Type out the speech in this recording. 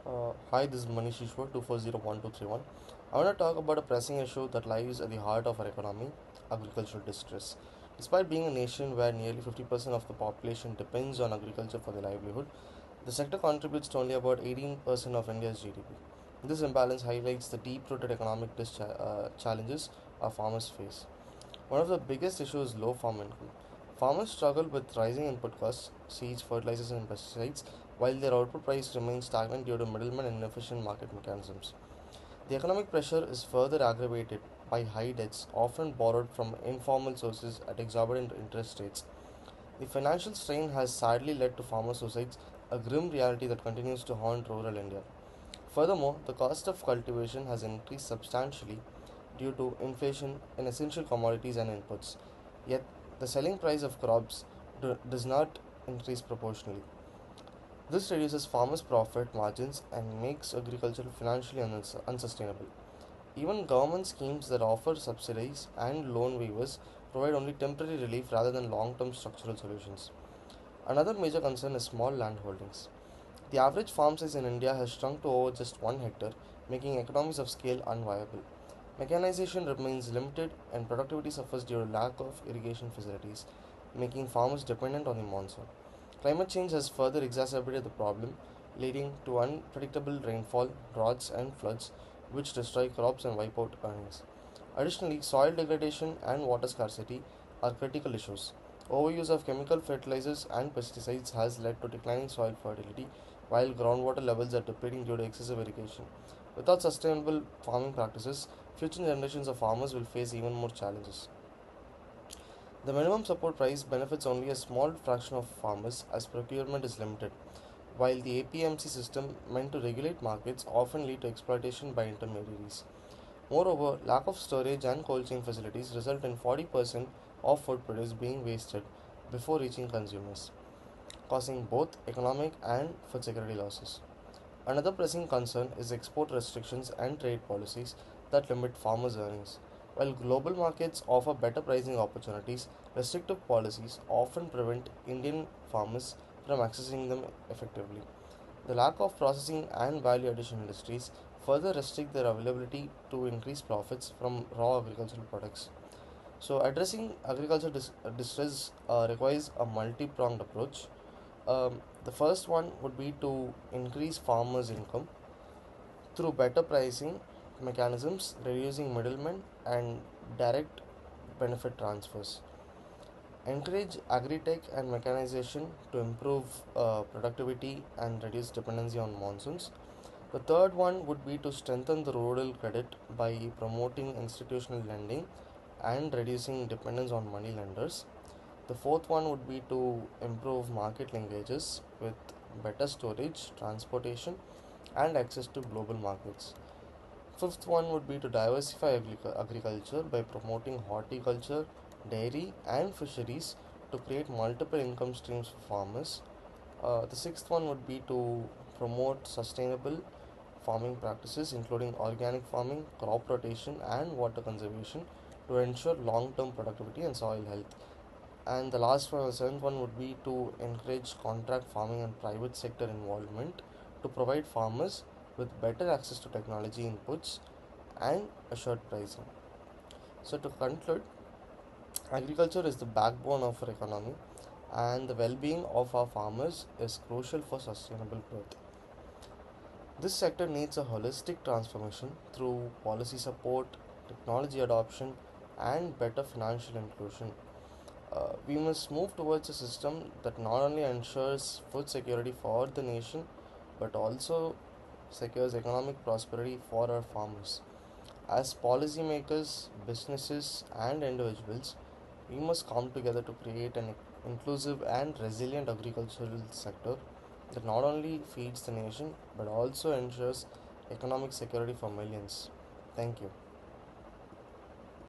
Hi, this is Manish 240121. I want to talk about a pressing issue that lies at the heart of our economy, agricultural distress. Despite being a nation where nearly 50% of the population depends on agriculture for their livelihood, the sector contributes to only about 18% of India's GDP. This imbalance highlights the deep rooted economic challenges our farmers face. One of the biggest issues is low farm income. Farmers struggle with rising input costs, seeds, fertilizers, and pesticides, while their output price remains stagnant due to middlemen and inefficient market mechanisms. The economic pressure is further aggravated by high debts, often borrowed from informal sources at exorbitant interest rates. The financial strain has sadly led to farmer suicides, a grim reality that continues to haunt rural India. Furthermore, the cost of cultivation has increased substantially due to inflation in essential commodities and inputs. Yet, the selling price of crops does not increase proportionally. This reduces farmers' profit margins and makes agriculture financially unsustainable. Even government schemes that offer subsidies and loan waivers provide only temporary relief rather than long term structural solutions. Another major concern is small land holdings. The average farm size in India has shrunk to over just 1 hectare, making economies of scale unviable. Mechanization remains limited and productivity suffers due to lack of irrigation facilities, making farmers dependent on the monsoon. Climate change has further exacerbated the problem, leading to unpredictable rainfall, droughts, and floods, which destroy crops and wipe out earnings. Additionally, soil degradation and water scarcity are critical issues. Overuse of chemical fertilizers and pesticides has led to declining soil fertility, while groundwater levels are depleting due to excessive irrigation. Without sustainable farming practices, future generations of farmers will face even more challenges. The minimum support price benefits only a small fraction of farmers as procurement is limited, while the APMC system meant to regulate markets often lead to exploitation by intermediaries. Moreover, lack of storage and cold chain facilities result in 40% of food produce being wasted before reaching consumers, causing both economic and food security losses. Another pressing concern is export restrictions and trade policies that limit farmers' earnings. While global markets offer better pricing opportunities, restrictive policies often prevent Indian farmers from accessing them effectively. The lack of processing and value addition industries further restrict their availability to increase profits from raw agricultural products. So, addressing distress requires a multi pronged approach. The first one would be to increase farmers' income through better pricing mechanisms, reducing middlemen, and direct benefit transfers. Encourage agri-tech and mechanization to improve productivity and reduce dependency on monsoons. The third one would be to strengthen the rural credit by promoting institutional lending and reducing dependence on money lenders. The fourth one would be to improve market linkages with better storage, transportation, and access to global markets. Fifth one would be to diversify agriculture by promoting horticulture, dairy, and fisheries to create multiple income streams for farmers. The sixth one would be to promote sustainable farming practices, including organic farming, crop rotation, and water conservation, to ensure long term productivity and soil health. And the last one, the seventh one, would be to encourage contract farming and private sector involvement to provide farmers with better access to technology inputs and assured pricing. So, to conclude, agriculture is the backbone of our economy, and the well being of our farmers is crucial for sustainable growth. This sector needs a holistic transformation through policy support, technology adoption, and better financial inclusion. We must move towards a system that not only ensures food security for the nation but also secures economic prosperity for our farmers. As policymakers, businesses, and individuals, we must come together to create an inclusive and resilient agricultural sector that not only feeds the nation but also ensures economic security for millions. Thank you.